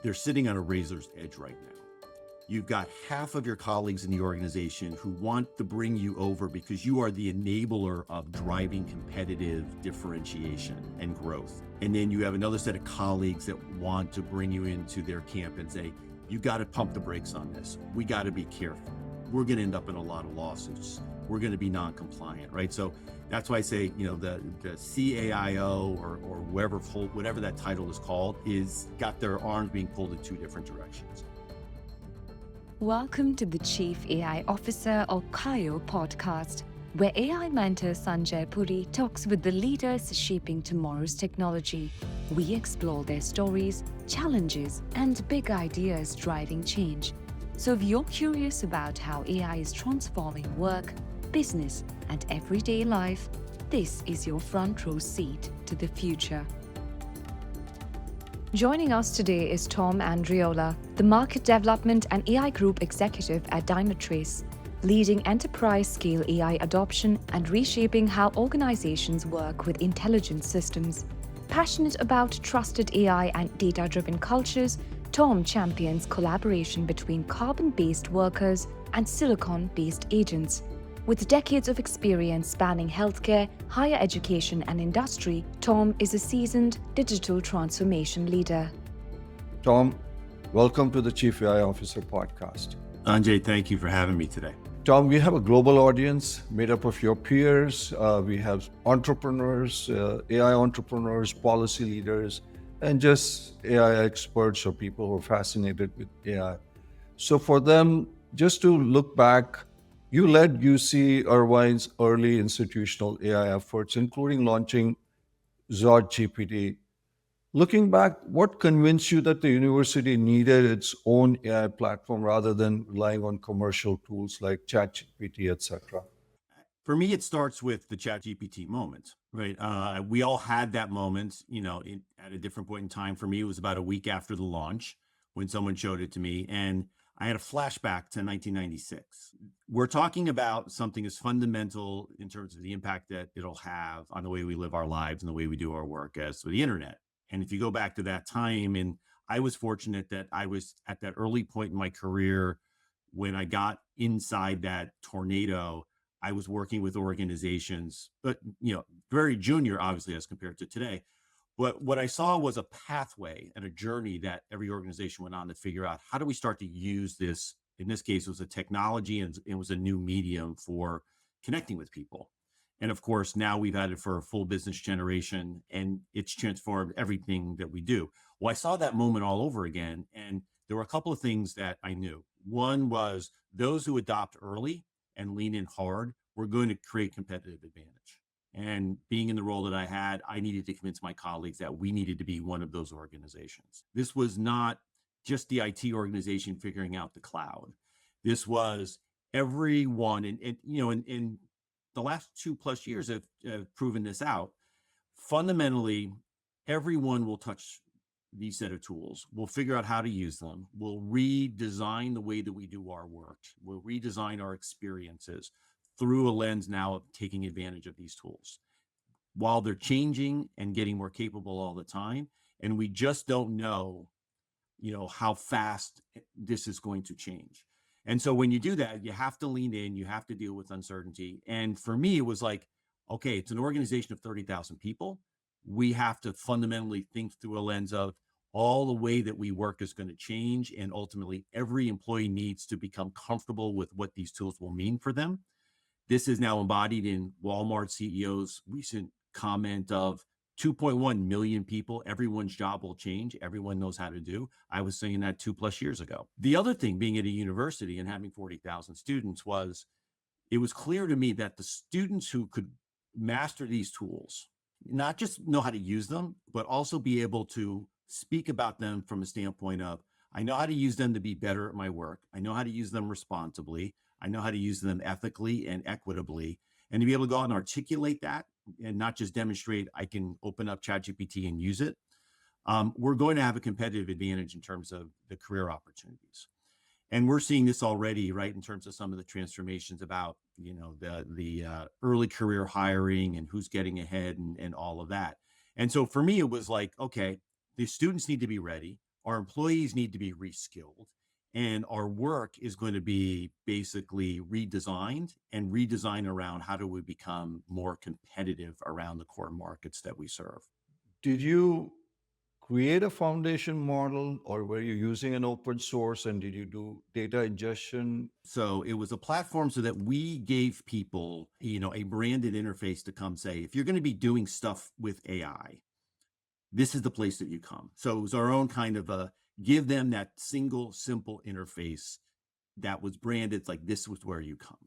they're sitting on a razor's edge right now. You've got half of your colleagues in the organization who want to bring you over because you are the enabler of driving competitive differentiation and growth. And then you have another set of colleagues that want to bring you into their camp and say, you got to pump the brakes on this. We got to be careful. We're going to end up in a lot of lawsuits. We're going to be non-compliant, right? So that's why I say, the CAIO or whatever that title is called is got their arms being pulled in two different directions. Welcome to the Chief AI Officer or CAIO podcast, where AI mentor Sanjay Puri talks with the leaders shaping tomorrow's technology. We explore their stories, challenges, and big ideas driving change. So if you're curious about how AI is transforming work, business, and everyday life, this is your front row seat to the future. Joining us today is Tom Andriola, the Market Development and AI Group Executive at Dynatrace, leading enterprise-scale AI adoption and reshaping how organizations work with intelligent systems. Passionate about trusted AI and data-driven cultures, Tom champions collaboration between carbon-based workers and silicon-based agents. With decades of experience spanning healthcare, higher education, and industry, Tom is a seasoned digital transformation leader. Tom, welcome to the Chief AI Officer podcast. Sanjay, thank you for having me today. Tom, we have a global audience made up of your peers. We have entrepreneurs, AI entrepreneurs, policy leaders, and just AI experts or people who are fascinated with AI. So for them, just to look back, you led UC Irvine's early institutional AI efforts, including launching ZotGPT. Looking back, what convinced you that the university needed its own AI platform rather than relying on commercial tools like ChatGPT, etc.? For me, it starts with the ChatGPT moment, right? We all had that moment, at a different point in time. For me, it was about a week after the launch when someone showed it to me, and I had a flashback to 1996. We're talking about something as fundamental in terms of the impact that it'll have on the way we live our lives and the way we do our work as the internet. And if you go back to that time, and I was fortunate that I was at that early point in my career when I got inside that tornado. I was working with organizations, but very junior, obviously, as compared to today. But what I saw was a pathway and a journey that every organization went on to figure out, how do we start to use this? In this case, it was a technology and it was a new medium for connecting with people. And of course, now we've had it for a full business generation, and it's transformed everything that we do. Well, I saw that moment all over again. And there were a couple of things that I knew. One was those who adopt early and lean in hard were going to create competitive advantage. And being in the role that I had, I needed to convince my colleagues that we needed to be one of those organizations. This was not just the IT organization figuring out the cloud. This was everyone. And in the last 2+ years have proven this out. Fundamentally, everyone will touch these set of tools. We'll figure out how to use them. We'll redesign the way that we do our work. We'll redesign our experiences through a lens now of taking advantage of these tools while they're changing and getting more capable all the time. And we just don't know, how fast this is going to change. And so when you do that, you have to lean in, you have to deal with uncertainty. And for me, it was like, okay, it's an organization of 30,000 people. We have to fundamentally think through a lens of all the way that we work is going to change. And ultimately, every employee needs to become comfortable with what these tools will mean for them. This is now embodied in Walmart CEO's recent comment of 2.1 million people. Everyone's job will change. Everyone knows how to do. I was saying that 2+ years ago. The other thing, being at a university and having 40,000 students, was it was clear to me that the students who could master these tools, not just know how to use them, but also be able to speak about them from a standpoint of, I know how to use them to be better at my work. I know how to use them responsibly. I know how to use them ethically and equitably, and to be able to go out and articulate that and not just demonstrate I can open up ChatGPT and use it. We're going to have a competitive advantage in terms of the career opportunities. And we're seeing this already, right, in terms of some of the transformations about, the early career hiring and who's getting ahead and all of that. And so for me, it was like, okay, the students need to be ready. our employees need to be reskilled, and our work is going to be basically redesigned around how do we become more competitive around the core markets that we serve. Did you create a foundation model, or were you using an open source, and did you do data ingestion? So it was a platform so that we gave people, a branded interface to come say, if you're going to be doing stuff with AI, this is the place that you come. So it was our own kind of give them that single, simple interface that was branded. It's like, this was where you come.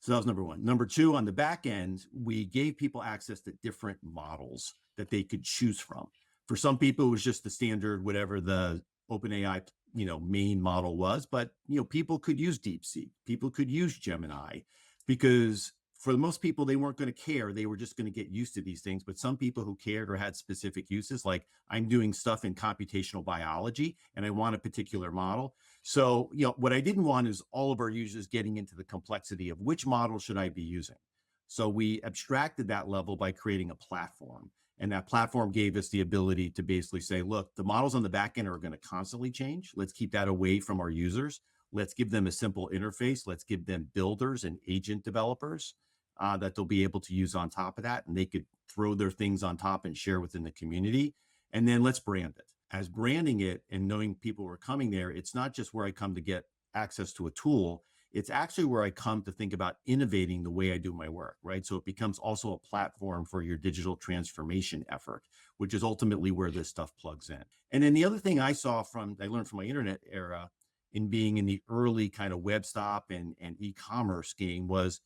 So that was number one. Number two, on the back end, we gave people access to different models that they could choose from. For some people, it was just the standard, whatever the OpenAI, main model was, but, people could use DeepSeek, people could use Gemini, because for most people, they weren't going to care. They were just going to get used to these things. But some people who cared or had specific uses, like I'm doing stuff in computational biology and I want a particular model. So, what I didn't want is all of our users getting into the complexity of which model should I be using. So we abstracted that level by creating a platform. And that platform gave us the ability to basically say, look, the models on the back end are going to constantly change. Let's keep that away from our users. Let's give them a simple interface. Let's give them builders and agent developers that they'll be able to use on top of that. And they could throw their things on top and share within the community. And then let's brand it. As branding it and knowing people were coming there, it's not just where I come to get access to a tool. It's actually where I come to think about innovating the way I do my work, right? So it becomes also a platform for your digital transformation effort, which is ultimately where this stuff plugs in. And then the other thing I learned from my internet era in being in the early kind of web stop and e-commerce game was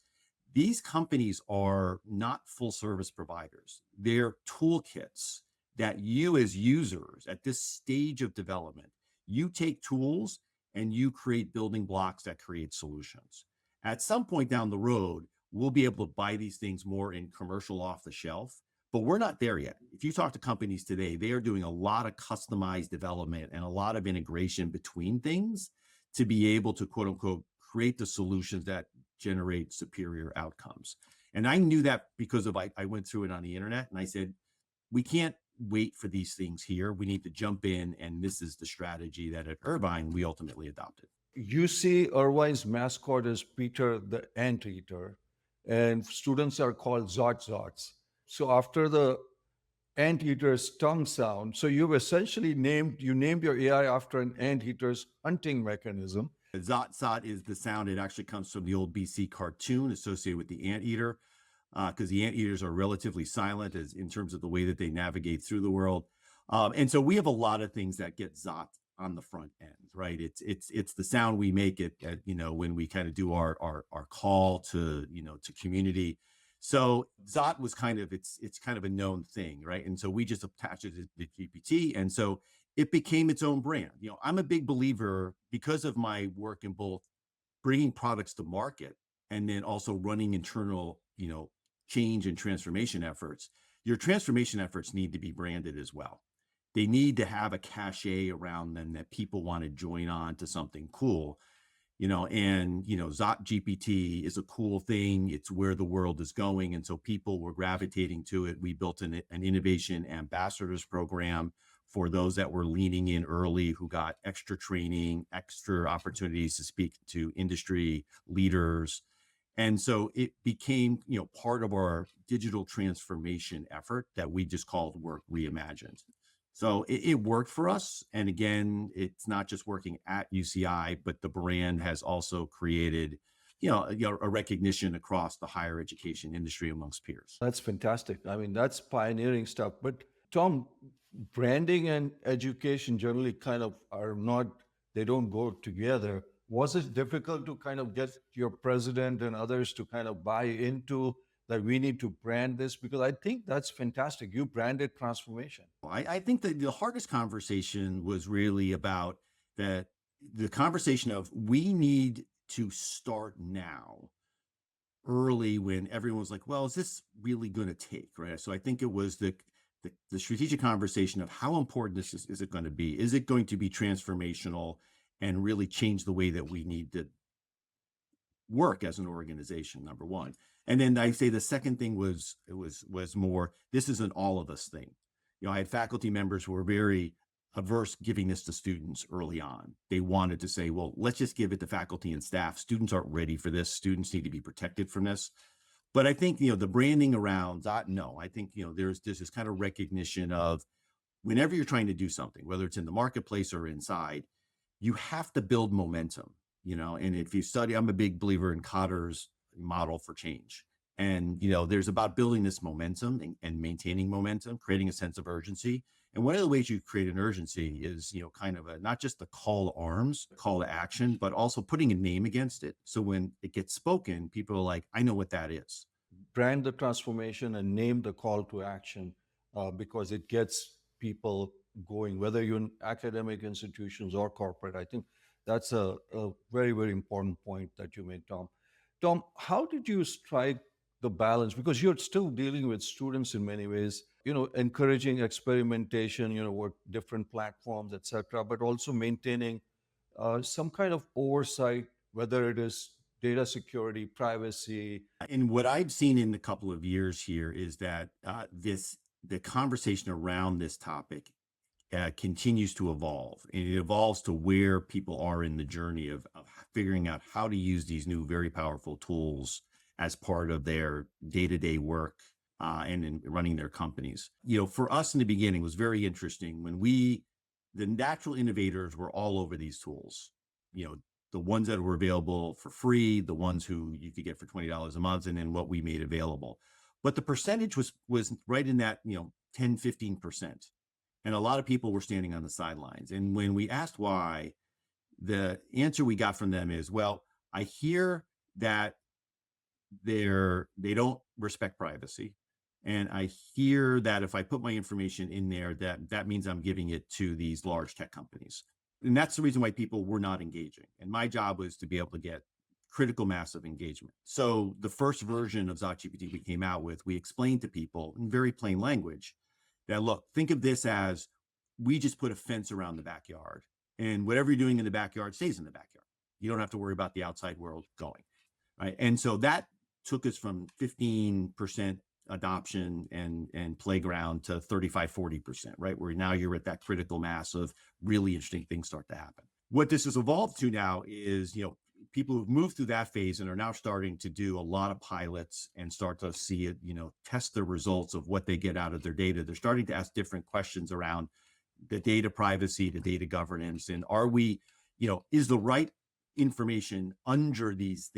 these companies are not full service providers. They're toolkits that you as users at this stage of development, you take tools and you create building blocks that create solutions. At some point down the road, we'll be able to buy these things more in commercial off the shelf, but we're not there yet. If you talk to companies today, they are doing a lot of customized development and a lot of integration between things to be able to, quote unquote, create the solutions that generate superior outcomes. And I knew that because I went through it on the internet and I said, we can't wait for these things here. We need to jump in. And this is the strategy that at Irvine, we ultimately adopted. UC Irvine's mascot is Peter the Anteater, and students are called Zots. So after the anteater's tongue sound, so you've essentially named your AI after an anteater's hunting mechanism. Zot is the sound. It actually comes from the old BC cartoon associated with the anteater, because the anteaters are relatively silent as in terms of the way that they navigate through the world. And so we have a lot of things that get Zot on the front end, right? It's the sound we make it at, when we kind of do our call to, to community. So Zot was it's kind of a known thing, right? And so we just attached it to the GPT. And so it became its own brand. I'm a big believer because of my work in both bringing products to market and then also running internal, change and transformation efforts. Your transformation efforts need to be branded as well. They need to have a cachet around them that people want to join on to something cool, and, ZotGPT is a cool thing. It's where the world is going. And so people were gravitating to it. We built an innovation ambassadors program for those that were leaning in early, who got extra training, extra opportunities to speak to industry leaders. And so it became, part of our digital transformation effort that we just called Work Reimagined. So it worked for us. And again, it's not just working at UCI, but the brand has also created, a recognition across the higher education industry amongst peers. That's fantastic. I mean, that's pioneering stuff. But Tom, branding and education generally they don't go together. Was it difficult to kind of get your president and others to kind of buy into that we need to brand this? Because I think that's fantastic. You branded transformation. I think that the hardest conversation was really about the conversation of we need to start now, early, when everyone was like, well, is this really going to take, right? So I think it was the strategic conversation of how important is it going to be? Is it going to be transformational and really change the way that we need to work as an organization, number one. And then I say the second thing was more, this is an all of us thing. I had faculty members who were very averse giving this to students early on. They wanted to say, well, let's just give it to faculty and staff. Students aren't ready for this. Students need to be protected from this. But I think, the branding around no, I think, there's this kind of recognition of whenever you're trying to do something, whether it's in the marketplace or inside, you have to build momentum, and if you study, I'm a big believer in Kotter's model for change. And, there's about building this momentum and maintaining momentum, creating a sense of urgency. And one of the ways you create an urgency is, kind of not just the call to arms, call to action, but also putting a name against it. So when it gets spoken, people are like, I know what that is. Brand the transformation and name the call to action because it gets people going, whether you're in academic institutions or corporate. I think that's a very, very important point that you made, Tom. Tom, how did you strike the balance? Because you're still dealing with students in many ways, encouraging experimentation, with different platforms, etc., but also maintaining some kind of oversight, whether it is data security, privacy. And what I've seen in a couple of years here is that the conversation around this topic continues to evolve, and it evolves to where people are in the journey of figuring out how to use these new, very powerful tools as part of their day-to-day work and in running their companies. For us in the beginning, it was very interesting when the natural innovators were all over these tools, the ones that were available for free, the ones who you could get for $20 a month, and then what we made available. But the percentage was right in that, 10, 15%. And a lot of people were standing on the sidelines. And when we asked why, the answer we got from them is, well, I hear that they don't respect privacy. And I hear that if I put my information in there, that means I'm giving it to these large tech companies. And that's the reason why people were not engaging. And my job was to be able to get critical mass of engagement. So the first version of ZotGPT we came out with, we explained to people in very plain language that, look, think of this as we just put a fence around the backyard, and whatever you're doing in the backyard stays in the backyard. You don't have to worry about the outside world going, right? And so that took us from 15% adoption and playground to 35, 40%, right? Where now you're at that critical mass of really interesting things start to happen. What this has evolved to now is, people who've moved through that phase and are now starting to do a lot of pilots and start to see it, test the results of what they get out of their data. They're starting to ask different questions around the data privacy, the data governance, and are we, is the right information under these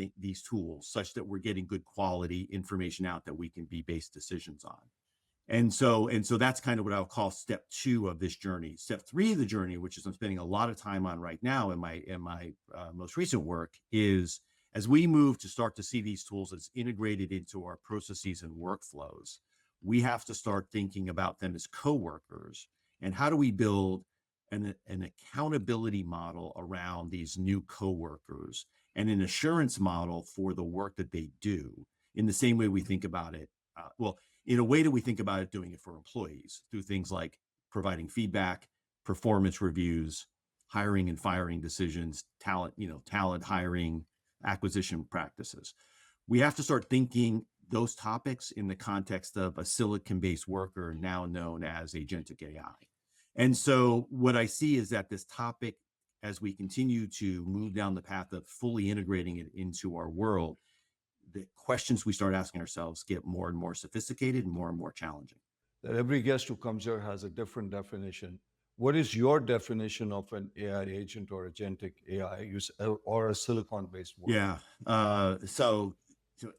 tools such that we're getting good quality information out that we can be based decisions on. And so that's kind of what I'll call step 2 of this journey. Step 3 of the journey, which is I'm spending a lot of time on right now in my most recent work, is as we move to start to see these tools as integrated into our processes and workflows, we have to start thinking about them as coworkers. And how do we build an accountability model around these new coworkers and an assurance model for the work that they do in the same way we think about it? In a way that we think about it, doing it for employees through things like providing feedback, performance reviews, hiring and firing decisions, talent hiring, acquisition practices. We have to start thinking those topics in the context of a silicon-based worker now known as agentic AI. And so what I see is that this topic, as we continue to move down the path of fully integrating it into our world, the questions we start asking ourselves get more and more sophisticated and more challenging. That every guest who comes here has a different definition. What is your definition of an AI agent or agentic AI or a silicon-based world? Yeah. So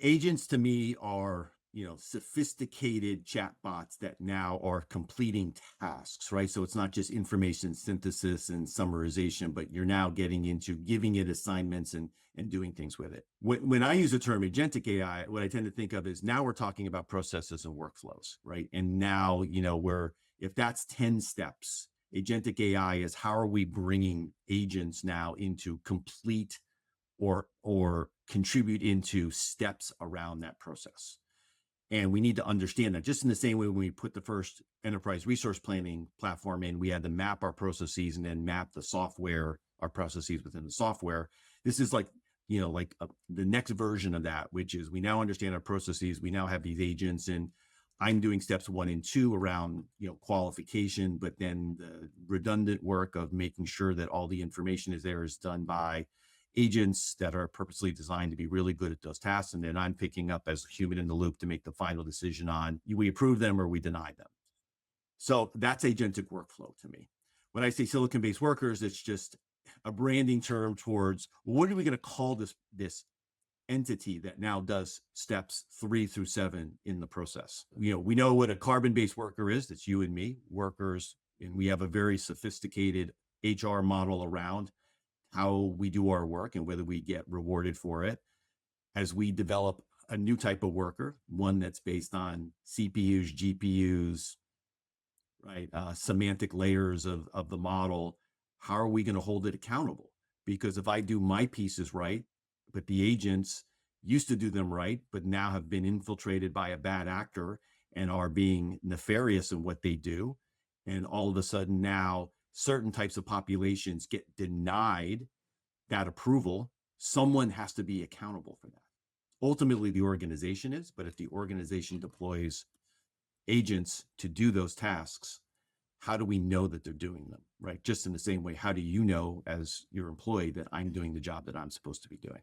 agents to me are, sophisticated chatbots that now are completing tasks, right? So it's not just information synthesis and summarization, but you're now getting into giving it assignments and doing things with it. When I use the term agentic AI, what I tend to think of is now we're talking about processes and workflows, right? And now, if that's 10 steps, agentic AI is how are we bringing agents now into complete or contribute into steps around that process. And we need to understand that just in the same way when we put the first enterprise resource planning platform in, we had to map our processes and then map the software, our processes within the software. This is like, the next version of that, which is we now understand our processes. We now have these agents, and I'm doing steps 1 and 2 around, qualification, but then the redundant work of making sure that all the information is there is done by agents that are purposely designed to be really good at those tasks. And then I'm picking up as a human in the loop to make the final decision on we approve them or we deny them. So that's agentic workflow to me. When I say silicon-based workers, it's just a branding term towards what are we going to call this entity that now does steps 3 through 7 in the process. We know what a carbon-based worker is. That's you and me, workers, and we have a very sophisticated HR model around how we do our work and whether we get rewarded for it. As we develop a new type of worker, one that's based on CPUs, GPUs, right, semantic layers of the model, how are we going to hold it accountable? Because if I do my pieces right, but the agents used to do them right, but now have been infiltrated by a bad actor and are being nefarious in what they do, and all of a sudden now certain types of populations get denied that approval, someone has to be accountable for that. Ultimately, the organization is, but if the organization deploys agents to do those tasks, how do we know that they're doing them, right? Just in the same way, how do you know as your employee that I'm doing the job that I'm supposed to be doing?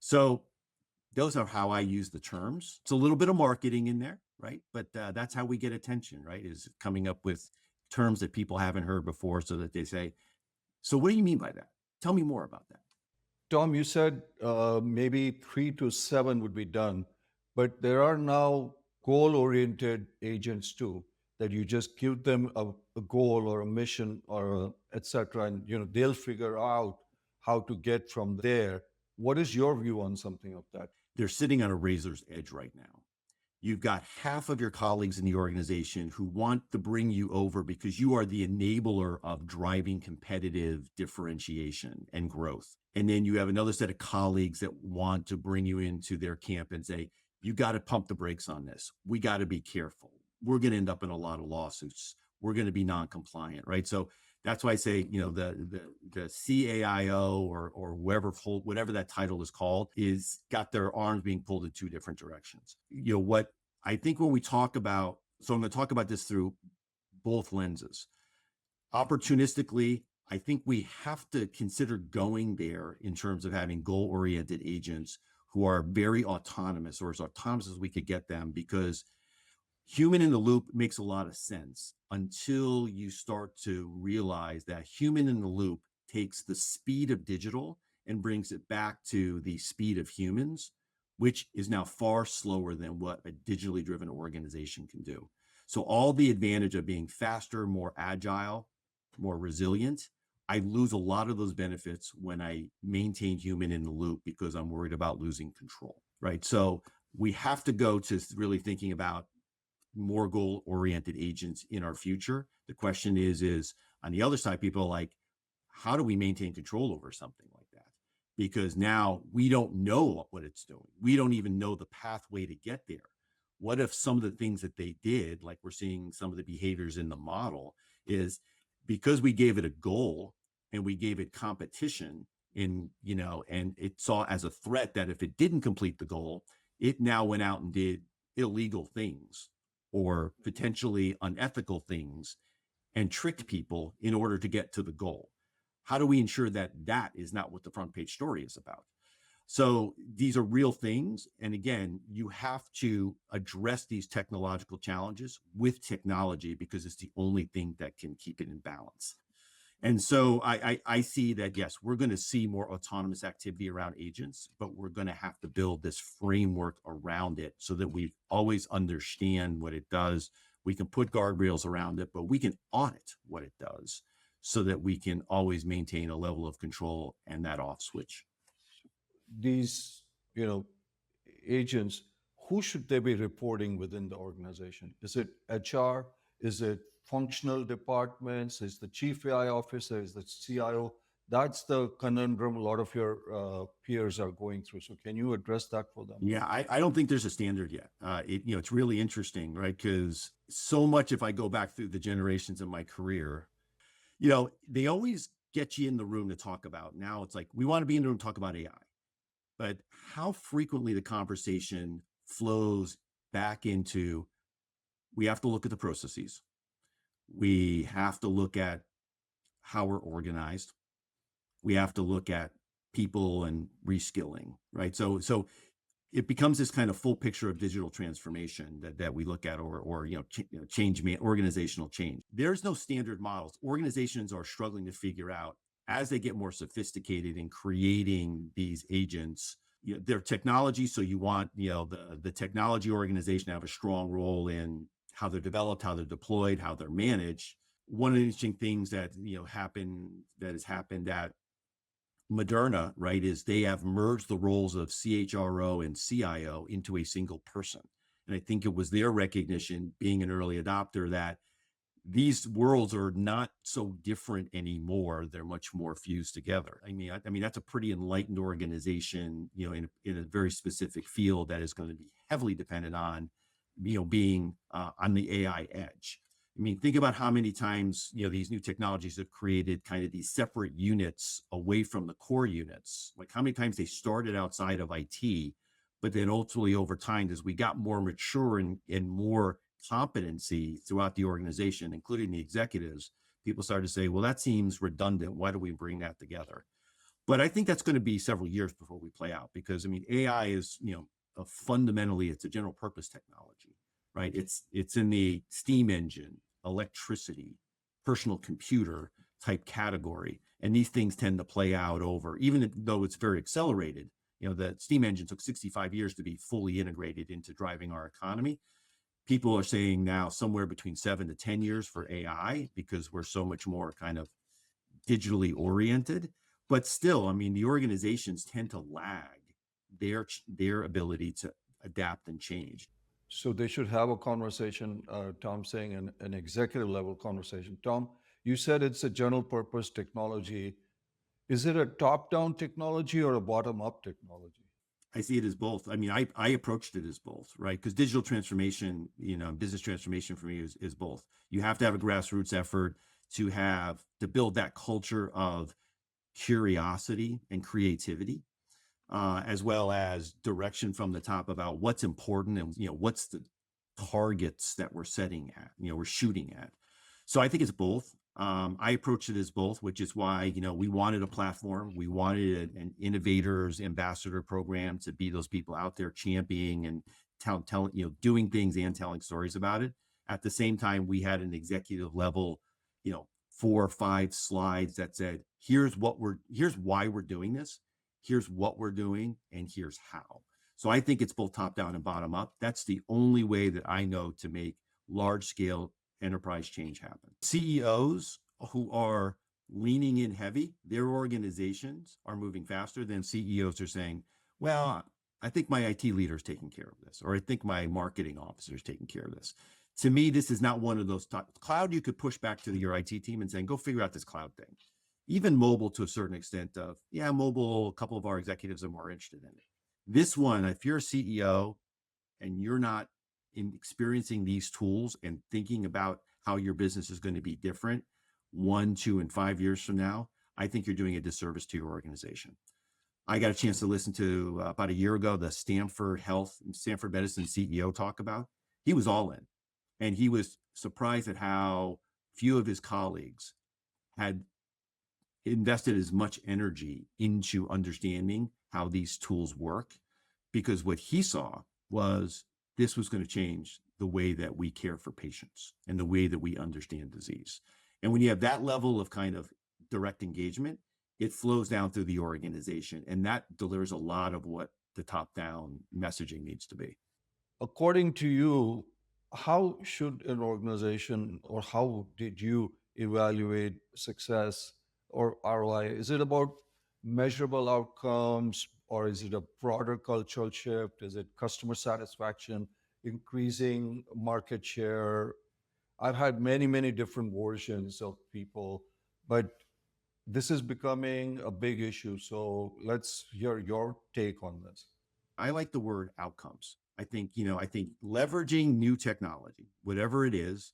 So those are how I use the terms. It's a little bit of marketing in there, right? But that's how we get attention, right? Is coming up with terms that people haven't heard before so that they say, so what do you mean by that? Tell me more about that. Tom, you said maybe 3 to 7 would be done, but there are now goal-oriented agents too, that you just give them a goal or a mission or etc., and they'll figure out how to get from there. What is your view on something of that? They're sitting on a razor's edge right now. You've got half of your colleagues in the organization who want to bring you over because you are the enabler of driving competitive differentiation and growth. And then you have another set of colleagues that want to bring you into their camp and say, you got to pump the brakes on this. We got to be careful. We're going to end up in a lot of lawsuits. We're going to be non-compliant, right? So that's why I say, the CAIO or whatever that title is called is got their arms being pulled in 2 different directions. What I think when we talk about, so I'm going to talk about this through both lenses. Opportunistically, I think we have to consider going there in terms of having goal-oriented agents who are very autonomous, or as autonomous as we could get them, because human in the loop makes a lot of sense until you start to realize that human in the loop takes the speed of digital and brings it back to the speed of humans, which is now far slower than what a digitally driven organization can do. So all the advantage of being faster, more agile, more resilient, I lose a lot of those benefits when I maintain human in the loop because I'm worried about losing control, right? So we have to go to really thinking about more goal-oriented agents in our future. The question is on the other side, people are like, how do we maintain control over something like that? Because now we don't know what it's doing. We don't even know the pathway to get there. What if some of the things that they did, like we're seeing some of the behaviors in the model, is because we gave it a goal and we gave it competition and it saw as a threat that if it didn't complete the goal, it now went out and did illegal things or potentially unethical things and tricked people in order to get to the goal. How do we ensure that that is not what the front page story is about? So these are real things. And again, you have to address these technological challenges with technology because it's the only thing that can keep it in balance. And so I see that, yes, we're going to see more autonomous activity around agents, but we're going to have to build this framework around it so that we always understand what it does. We can put guardrails around it, but we can audit what it does so that we can always maintain a level of control and that off switch. These, agents, who should they be reporting within the organization? Is it HR? Is it functional departments? Is the chief AI officer? Is the CIO? That's the conundrum a lot of your peers are going through. So can you address that for them? Yeah, I don't think there's a standard yet. It's really interesting, right? Because so much, if I go back through the generations of my career, they always get you in the room to talk about. Now it's like, we want to be in the room to talk about AI. But how frequently the conversation flows back into we have to look at the processes. We have to look at how we're organized. We have to look at people and reskilling, right? So it becomes this kind of full picture of digital transformation that we look at, or organizational change. There's no standard models. Organizations are struggling to figure out, as they get more sophisticated in creating these agents, their technology. So you want the technology organization to have a strong role in how they're developed, how they're deployed, how they're managed. One of the interesting things that has happened at Moderna, right, is they have merged the roles of CHRO and CIO into a single person. And I think it was their recognition, being an early adopter, that these worlds are not so different anymore. They're much more fused together. I mean, that's a pretty enlightened organization, in a very specific field that is going to be heavily dependent on, being on the AI edge. I mean, think about how many times, these new technologies have created kind of these separate units away from the core units. Like how many times they started outside of IT, but then ultimately over time, as we got more mature and more competency throughout the organization, including the executives, people started to say, well, that seems redundant. Why do we bring that together? But I think that's going to be several years before we play out, because I mean, AI is, fundamentally, it's a general purpose technology, right? It's in the steam engine, electricity, personal computer type category. And these things tend to play out over, even though it's very accelerated, the steam engine took 65 years to be fully integrated into driving our economy. People are saying now somewhere between 7 to 10 years for AI, because we're so much more kind of digitally oriented. But still, I mean, the organizations tend to lag their ability to adapt and change. So they should have a conversation, Tom saying an executive level conversation. Tom, you said it's a general purpose technology. Is it a top-down technology or a bottom-up technology? I see it as both. I mean, I approached it as both, right? Because digital transformation, business transformation for me is both. You have to have a grassroots effort to build that culture of curiosity and creativity, as well as direction from the top about what's important and what's the targets that we're setting at, we're shooting at. So I think it's both. I approached it as both, which is why we wanted a platform, we wanted an innovators ambassador program to be those people out there championing and telling doing things and telling stories about it. At the same time, we had an executive level 4 or 5 slides that said, here's why we're doing this, here's what we're doing, and here's how. So I think it's both top down and bottom up. That's the only way that I know to make large scale enterprise change happen. CEOs who are leaning in heavy, their organizations are moving faster than CEOs are saying, well, I think my IT leader is taking care of this, or I think my marketing officer is taking care of this. To me, this is not one of those cloud you could push back to your IT team and saying, go figure out this cloud thing. Even mobile to a certain extent of, mobile, a couple of our executives are more interested in it. This one, if you're a CEO and you're not experiencing these tools and thinking about how your business is going to be different 1, 2, and 5 years from now, I think you're doing a disservice to your organization. I got a chance to listen to about a year ago, the Stanford Medicine CEO talk about. He was all in, and he was surprised at how few of his colleagues had invested as much energy into understanding how these tools work, because what he saw was this was going to change the way that we care for patients and the way that we understand disease. And when you have that level of kind of direct engagement, it flows down through the organization, and that delivers a lot of what the top-down messaging needs to be. According to you, how should an organization, or how did you evaluate success or ROI? Is it about measurable outcomes, or is it a broader cultural shift? Is it customer satisfaction, increasing market share? I've had many different versions of people, but this is becoming a big issue. So let's hear your take on this. I like the word outcomes. I think leveraging new technology, whatever it is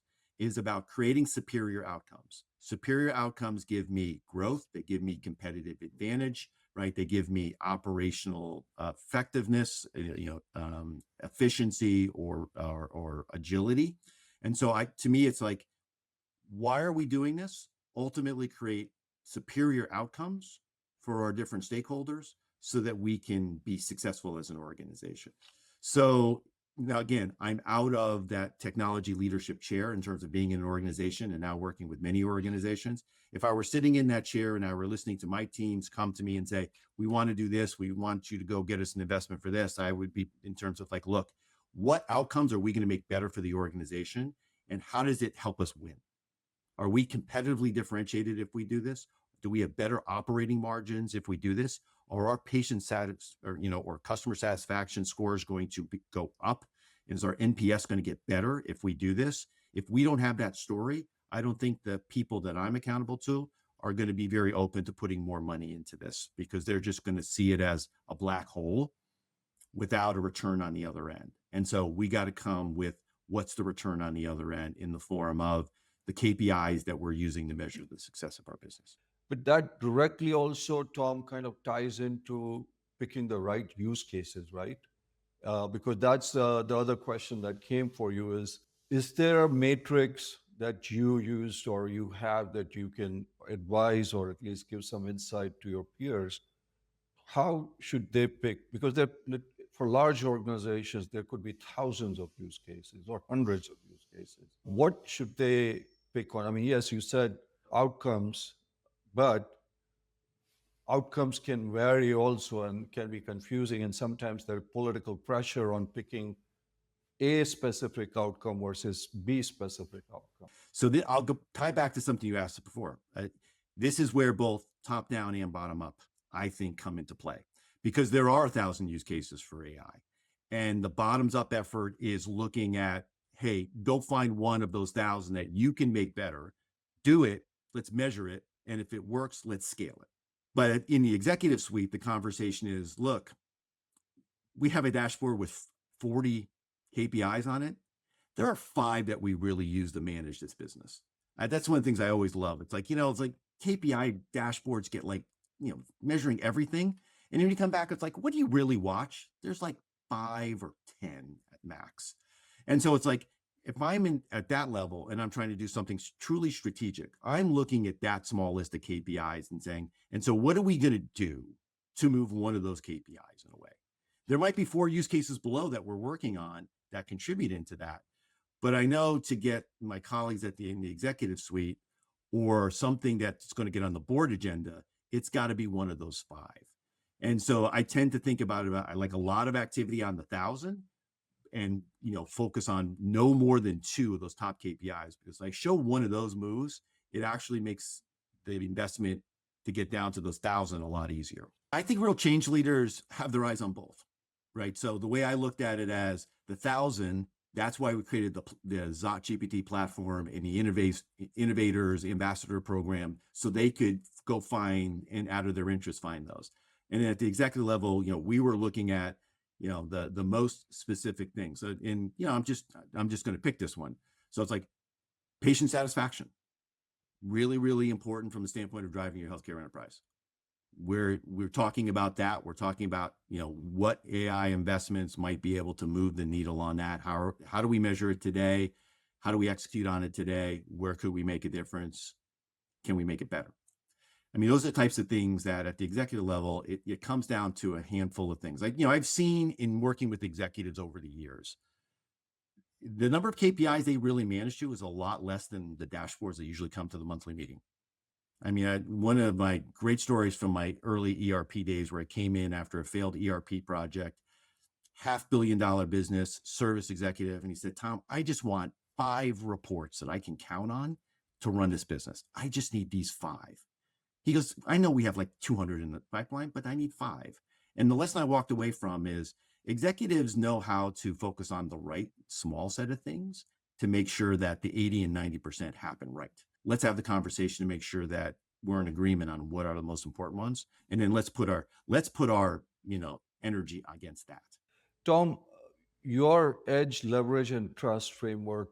about creating superior outcomes. Superior outcomes give me growth. They give me competitive advantage, right? They give me operational effectiveness, efficiency, or agility. And so to me, it's like, why are we doing this? Ultimately create superior outcomes for our different stakeholders so that we can be successful as an organization. So now, again, I'm out of that technology leadership chair in terms of being in an organization and now working with many organizations. If I were sitting in that chair and I were listening to my teams come to me and say, we want to do this, we want you to go get us an investment for this, I would be in terms of like, look, what outcomes are we going to make better for the organization? And how does it help us win? Are we competitively differentiated if we do this? Do we have better operating margins if we do this? Or are patient or customer satisfaction scores going to go up? Is our NPS going to get better if we do this? If we don't have that story, I don't think the people that I'm accountable to are going to be very open to putting more money into this, because they're just going to see it as a black hole without a return on the other end. And so we got to come with what's the return on the other end in the form of the KPIs that we're using to measure the success of our business. But that directly also, Tom, kind of ties into picking the right use cases, right? Because that's the other question that came for you is there a matrix that you use or you have that you can advise or at least give some insight to your peers? How should they pick? Because for large organizations, there could be thousands of use cases or hundreds of use cases. What should they pick on? I mean, yes, you said outcomes, but outcomes can vary also and can be confusing. And sometimes there's political pressure on picking A specific outcome versus B specific outcome. So I'll tie back to something you asked before. This is where both top down and bottom up, I think, come into play, because there are 1,000 use cases for AI. And the bottoms up effort is looking at, hey, go find one of those 1,000 that you can make better, do it, let's measure it. And if it works, let's scale it. But in the executive suite, the conversation is, look, we have a dashboard with 40 KPIs on it. There are 5 that we really use to manage this business. That's one of the things I always love. It's like, it's like KPI dashboards get like, measuring everything. And then you come back, it's like, what do you really watch? There's like 5 or 10 at max. And so it's like, if I'm at that level and I'm trying to do something truly strategic, I'm looking at that small list of KPIs and saying, and so what are we going to do to move one of those KPIs in a way? There might be 4 use cases below that we're working on that contribute into that. But I know to get my colleagues in the executive suite or something that's going to get on the board agenda, it's got to be one of those 5. And so I tend to think about I like a lot of activity on the 1,000 and, focus on no more than 2 of those top KPIs, because I show one of those moves, it actually makes the investment to get down to those 1,000 a lot easier. I think real change leaders have their eyes on both, right? So the way I looked at it as the 1,000, that's why we created the ZotGPT platform and the Innovators Ambassador Program, so they could go find and out of their interest find those. And then at the executive level, we were looking at the most specific things. So I'm just going to pick this one. So it's like patient satisfaction, really, really important from the standpoint of driving your healthcare enterprise. We're talking about that. We're talking about, what AI investments might be able to move the needle on that. How do we measure it today? How do we execute on it today? Where could we make a difference? Can we make it better? I mean, those are the types of things that at the executive level, it comes down to a handful of things. Like, I've seen in working with executives over the years, the number of KPIs they really manage to is a lot less than the dashboards that usually come to the monthly meeting. I mean, one of my great stories from my early ERP days, where I came in after a failed ERP project, $500 million business, service executive. And he said, Tom, I just want 5 reports that I can count on to run this business. I just need these 5. He goes, I know we have like 200 in the pipeline, but I need 5. And the lesson I walked away from is executives know how to focus on the right small set of things to make sure that the 80 and 90% happen right. Let's have the conversation to make sure that we're in agreement on what are the most important ones. And then let's put our energy against that. Tom, your edge, leverage, and trust framework,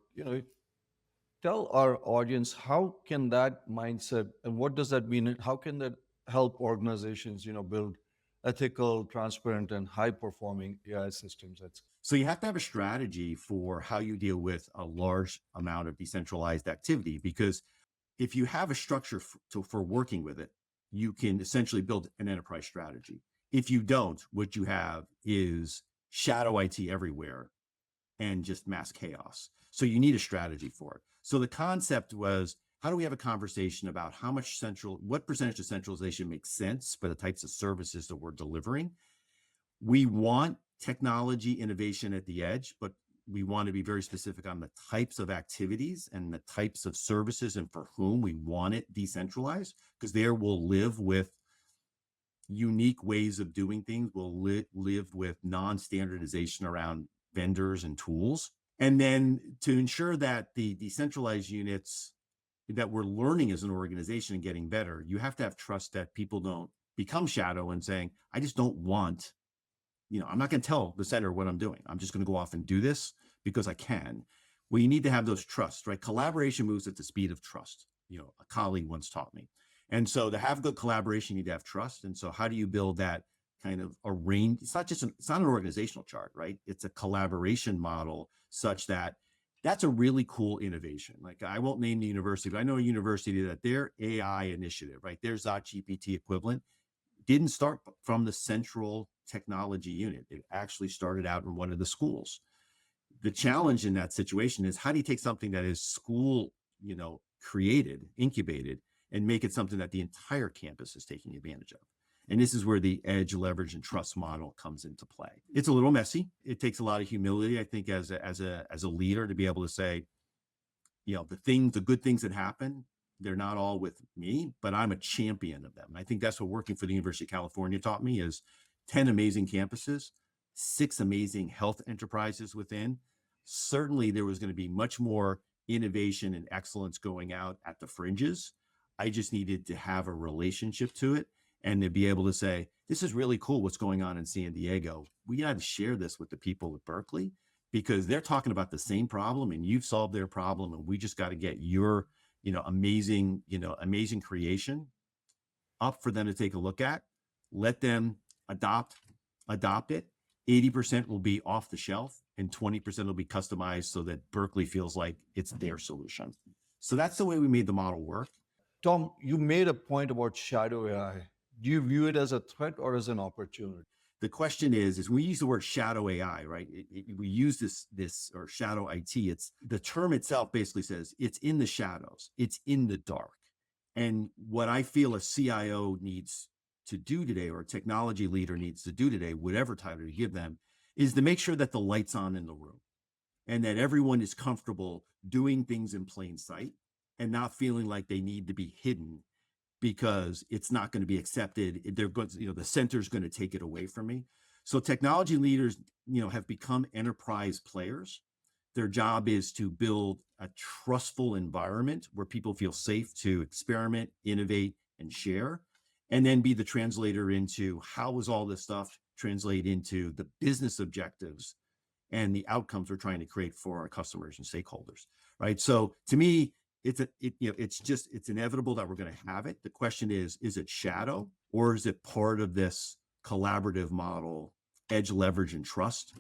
tell our audience, how can that mindset and what does that mean? How can that help organizations, build ethical, transparent, and high-performing AI systems? So you have to have a strategy for how you deal with a large amount of decentralized activity, because if you have a structure for working with it, you can essentially build an enterprise strategy. If you don't, what you have is shadow IT everywhere and just mass chaos. So you need a strategy for it. So the concept was, how do we have a conversation about what percentage of centralization makes sense for the types of services that we're delivering? We want technology innovation at the edge, but we want to be very specific on the types of activities and the types of services and for whom we want it decentralized, because there we'll live with unique ways of doing things. We'll live with non-standardization around vendors and tools. And then to ensure that the decentralized units that we're learning as an organization and getting better, you have to have trust that people don't become shadow and saying, I just don't want, I'm not going to tell the center what I'm doing. I'm just going to go off and do this because I can. Well, you need to have those trusts, right? Collaboration moves at the speed of trust. A colleague once taught me. And so to have good collaboration, you need to have trust. And so how do you build that kind of arrange? It's not an organizational chart, right? It's a collaboration model such that that's a really cool innovation. Like, I won't name the university, but I know a university that their AI initiative, right? Their ZotGPT equivalent didn't start from the central technology unit. It actually started out in one of the schools. The challenge in that situation is, how do you take something that is school, created, incubated, and make it something that the entire campus is taking advantage of? And this is where the edge, leverage, and trust model comes into play. It's a little messy. It takes a lot of humility, I think, as a leader, to be able to say, the good things that happen, they're not all with me, but I'm a champion of them. And I think that's what working for the University of California taught me, is 10 amazing campuses, 6 amazing health enterprises within. Certainly there was going to be much more innovation and excellence going out at the fringes. I just needed to have a relationship to it and to be able to say, this is really cool what's going on in San Diego. We got to share this with the people at Berkeley, because they're talking about the same problem and you've solved their problem. And we just got to get your, amazing creation up for them to take a look at. Let them adopt it. 80% will be off the shelf and 20% will be customized so that Berkeley feels like it's their solution. So that's the way we made the model work. Tom, you made a point about shadow AI. Do you view it as a threat or as an opportunity? The question is we use the word shadow AI, right? We use this or shadow IT. It's the term itself basically says it's in the shadows, it's in the dark. And what I feel a CIO needs to do today, or a technology leader needs to do today, whatever title you give them, is to make sure that the light's on in the room and that everyone is comfortable doing things in plain sight and not feeling like they need to be hidden because it's not going to be accepted. They're going to, the center's going to take it away from me. So technology leaders, have become enterprise players. Their job is to build a trustful environment where people feel safe to experiment, innovate, and share, and then be the translator into how does all this stuff translate into the business objectives and the outcomes we're trying to create for our customers and stakeholders, right? So to me, it's inevitable that we're going to have it. The question is it shadow, or is it part of this collaborative model, edge, leverage, and trust,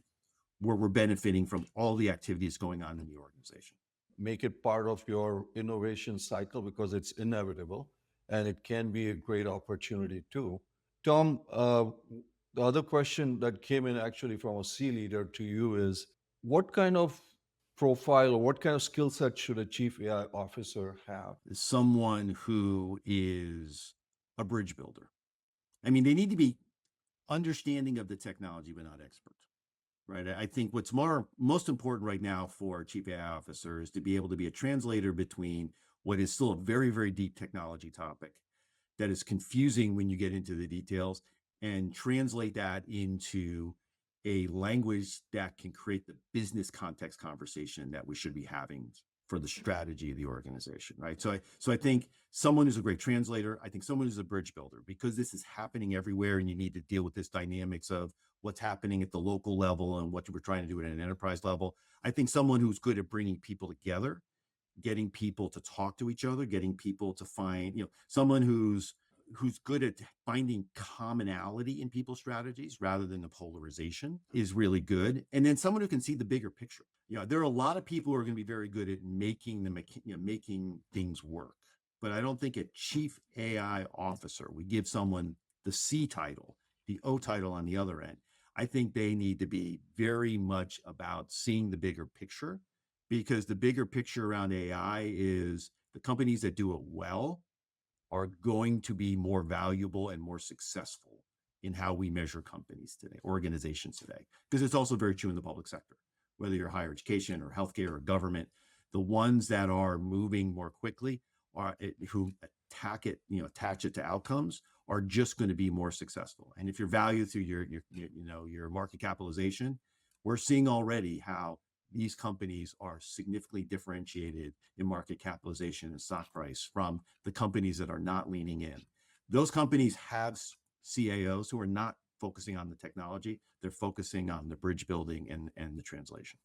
where we're benefiting from all the activities going on in the organization? Make it part of your innovation cycle, because it's inevitable and it can be a great opportunity too. Tom, the other question that came in actually from a C leader to you is, what kind of profile or what kind of skill set should a chief AI officer have? Someone who is a bridge builder. I mean, they need to be understanding of the technology, but not expert, right? I think what's most important right now for a chief AI officer is to be able to be a translator between what is still a very, very deep technology topic that is confusing when you get into the details, and translate that into a language that can create the business context conversation that we should be having for the strategy of the organization, right? So I think someone who's a great translator, I think someone who's a bridge builder, because this is happening everywhere and you need to deal with this dynamics of what's happening at the local level and what we're trying to do at an enterprise level. I think someone who's good at bringing people together, getting people to talk to each other, getting people to find, someone who's who's good at finding commonality in people's strategies rather than the polarization is really good. And then someone who can see the bigger picture. There are a lot of people who are going to be very good at making things work. But I don't think a chief AI officer, we give someone the C title, the O title on the other end. I think they need to be very much about seeing the bigger picture, because the bigger picture around AI is the companies that do it well are going to be more valuable and more successful in how we measure companies today, organizations today, because it's also very true in the public sector, whether you're higher education or healthcare or government. The ones that are moving more quickly are who attach it to outcomes are just going to be more successful. And if you're valued through your market capitalization, we're seeing already how these companies are significantly differentiated in market capitalization and stock price from the companies that are not leaning in. Those companies have CAOs who are not focusing on the technology, they're focusing on the bridge building and the translation.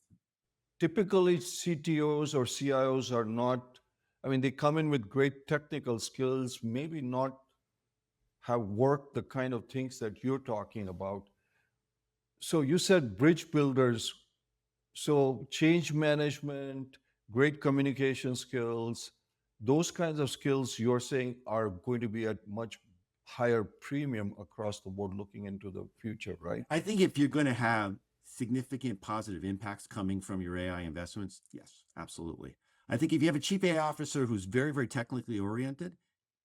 Typically, CTOs or CIOs are not, I mean, they come in with great technical skills, maybe not have worked the kind of things that you're talking about. So you said bridge builders. So change management, great communication skills, those kinds of skills you're saying are going to be at much higher premium across the board looking into the future, right? I think if you're going to have significant positive impacts coming from your AI investments, yes, absolutely. I think if you have a chief AI officer who's very, very technically oriented,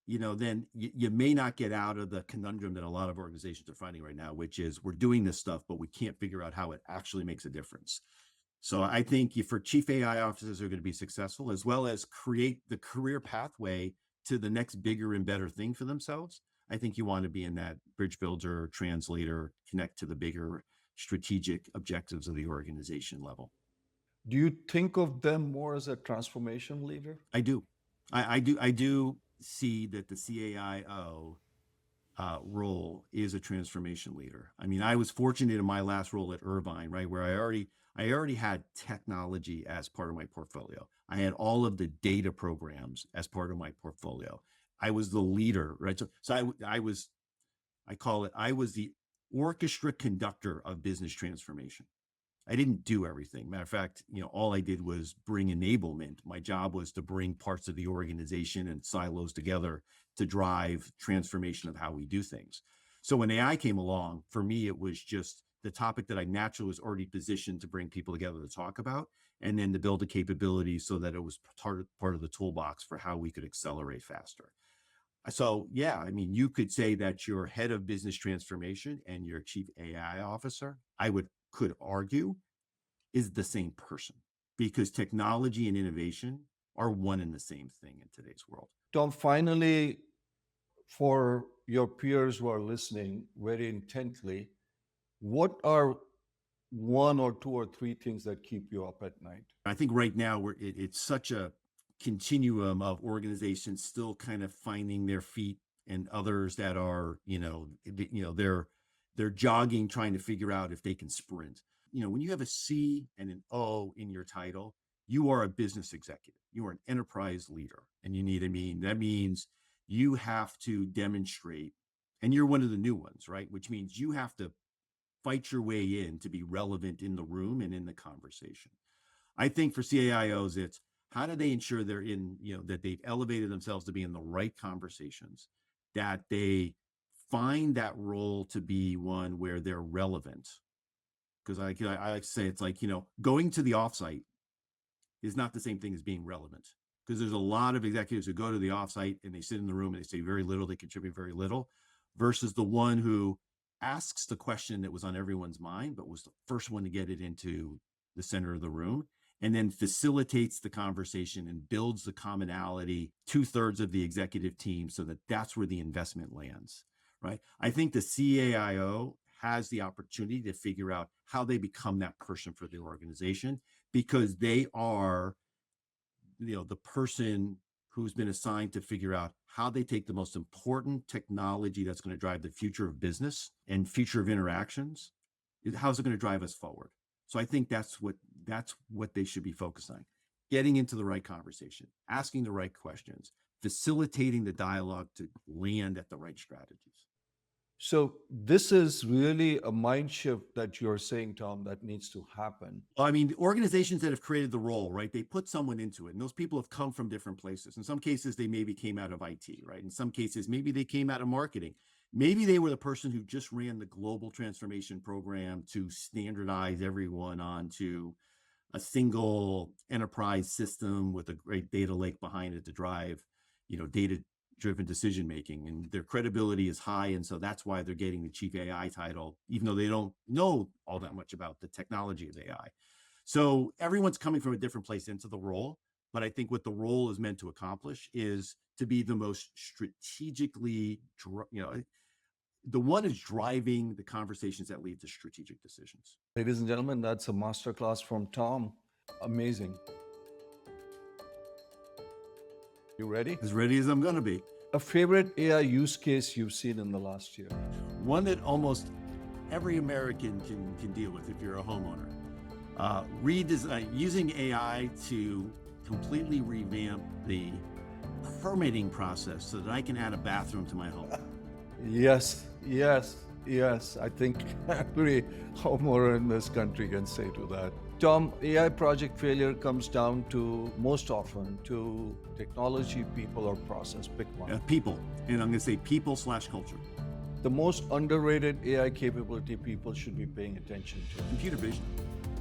then you may not get out of the conundrum that a lot of organizations are finding right now, which is we're doing this stuff, but we can't figure out how it actually makes a difference. So I think for chief AI officers who are going to be successful, as well as create the career pathway to the next bigger and better thing for themselves, I think you want to be in that bridge builder, translator, connect to the bigger strategic objectives of the organization level. Do you think of them more as a transformation leader? I do. I do see that the CAIO role is a transformation leader. I mean, I was fortunate in my last role at Irvine, right, where I already had technology as part of my portfolio. I had all of the data programs as part of my portfolio. I was the leader, right? So I was the orchestra conductor of business transformation. I didn't do everything. Matter of fact, all I did was bring enablement. My job was to bring parts of the organization and silos together to drive transformation of how we do things. So when AI came along, for me, it was just the topic that I naturally was already positioned to bring people together to talk about, and then to build a capability so that it was part of the toolbox for how we could accelerate faster. So yeah, I mean, you could say that your head of business transformation and your chief AI officer, could argue, is the same person, because technology and innovation are one and the same thing in today's world. Tom, finally, for your peers who are listening very intently, what are one or two or three things that keep you up at night? I think right now it's such a continuum of organizations still kind of finding their feet, and others that are, they're jogging, trying to figure out if they can sprint. When you have a C and an O in your title, you are a business executive. You are an enterprise leader, and that means you have to demonstrate, and you're one of the new ones, right? Which means you have to fight your way in to be relevant in the room and in the conversation. I think for CAIOs, it's how do they ensure they're in, that they've elevated themselves to be in the right conversations, that they find that role to be one where they're relevant. Because I like to say, it's like, going to the offsite is not the same thing as being relevant. Because there's a lot of executives who go to the offsite and they sit in the room and they say very little, they contribute very little, versus the one who asks the question that was on everyone's mind, but was the first one to get it into the center of the room, and then facilitates the conversation and builds the commonality 2/3 of the executive team, so that that's where the investment lands, right? I think the CAIO has the opportunity to figure out how they become that person for the organization, because they are, the person who's been assigned to figure out how they take the most important technology that's going to drive the future of business and future of interactions. How's it going to drive us forward? So I think that's what they should be focused on. Getting into the right conversation, asking the right questions, facilitating the dialogue to land at the right strategies. So this is really a mind shift that you're saying, Tom, that needs to happen. Well, I mean, organizations that have created the role, right? They put someone into it, and those people have come from different places. In some cases, they maybe came out of IT, right? In some cases, maybe they came out of marketing. Maybe they were the person who just ran the global transformation program to standardize everyone onto a single enterprise system with a great data lake behind it to drive, data-driven decision making, and their credibility is high, and so that's why they're getting the chief AI title, even though they don't know all that much about the technology of AI. So everyone's coming from a different place into the role, but I think what the role is meant to accomplish is to be the most strategically, the one is driving the conversations that lead to strategic decisions. Ladies and gentlemen, that's a masterclass from Tom. Amazing. You ready? As ready as I'm going to be. A favorite AI use case you've seen in the last year? One that almost every American can deal with if you're a homeowner. Using AI to completely revamp the permitting process so that I can add a bathroom to my home. Yes. I think every homeowner in this country can say to that. Tom, AI project failure comes down to, most often, to technology, people, or process. Pick one. People. And I'm going to say people/culture. The most underrated AI capability people should be paying attention to. Computer vision.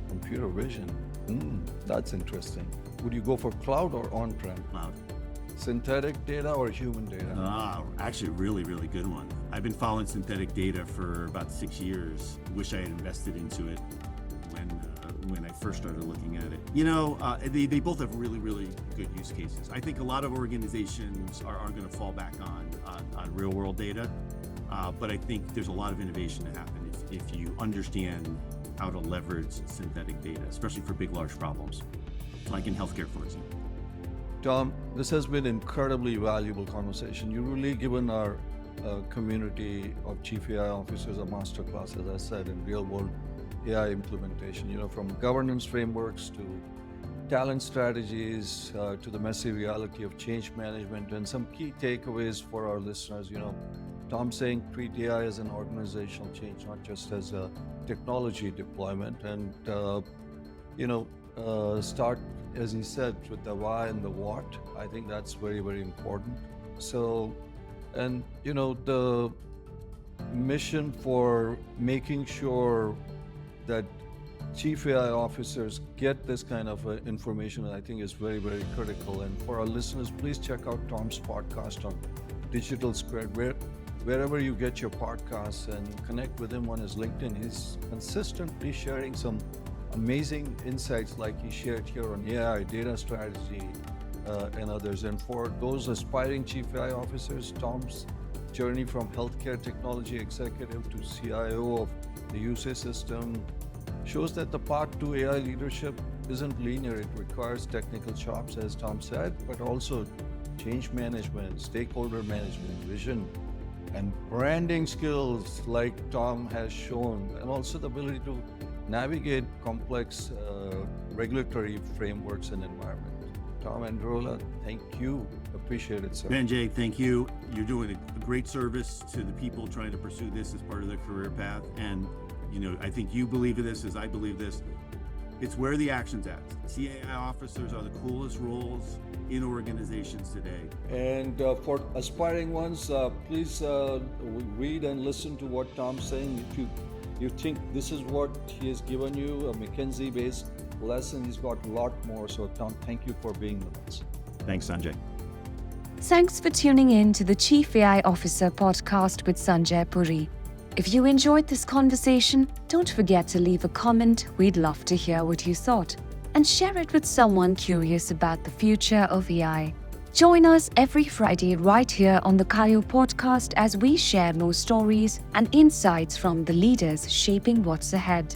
Computer vision. That's interesting. Would you go for cloud or on-prem? Cloud. Synthetic data or human data? Actually, a really, really good one. I've been following synthetic data for about 6 years. Wish I had invested into it when I first started looking at it. They both have really, really good use cases. I think a lot of organizations are going to fall back on real world data, but I think there's a lot of innovation to happen if you understand how to leverage synthetic data, especially for big, large problems, like in healthcare, for example. Tom, this has been an incredibly valuable conversation. You've really given our community of chief AI officers a masterclass, as I said, in real-world AI implementation. From governance frameworks to talent strategies to the messy reality of change management, and some key takeaways for our listeners. Tom saying treat AI as an organizational change, not just as a technology deployment, and start, as he said, with the why and the what. I think that's very, very important. So, and the mission for making sure that chief AI officers get this kind of information, I think, is very, very critical. And for our listeners, please check out Tom's podcast on Digital Squared, wherever you get your podcasts, and connect with him on his LinkedIn. He's consistently sharing some amazing insights like he shared here on AI, data strategy, and others. And for those aspiring chief AI officers, Tom's journey from healthcare technology executive to CIO of the UC system shows that the path to AI leadership isn't linear. It requires technical chops, as Tom said, but also change management, stakeholder management, vision, and branding skills like Tom has shown, and also the ability to navigate complex regulatory frameworks and environment. Tom Andriola, thank you. Appreciate it, sir. Sanjay, thank you. You're doing a great service to the people trying to pursue this as part of their career path. And, I think you believe in this as I believe this. It's where the action's at. CAI officers are the coolest roles in organizations today. And for aspiring ones, please read and listen to what Tom's saying. If you think this is what he has given you, a McKinsey-based lesson, he's got a lot more. So Tom, thank you for being with us. Thanks, Sanjay. Thanks for tuning in to the Chief AI Officer podcast with Sanjay Puri. If you enjoyed this conversation, don't forget to leave a comment. We'd love to hear what you thought, and share it with someone curious about the future of AI. Join us every Friday right here on the CAIO podcast as we share more stories and insights from the leaders shaping what's ahead.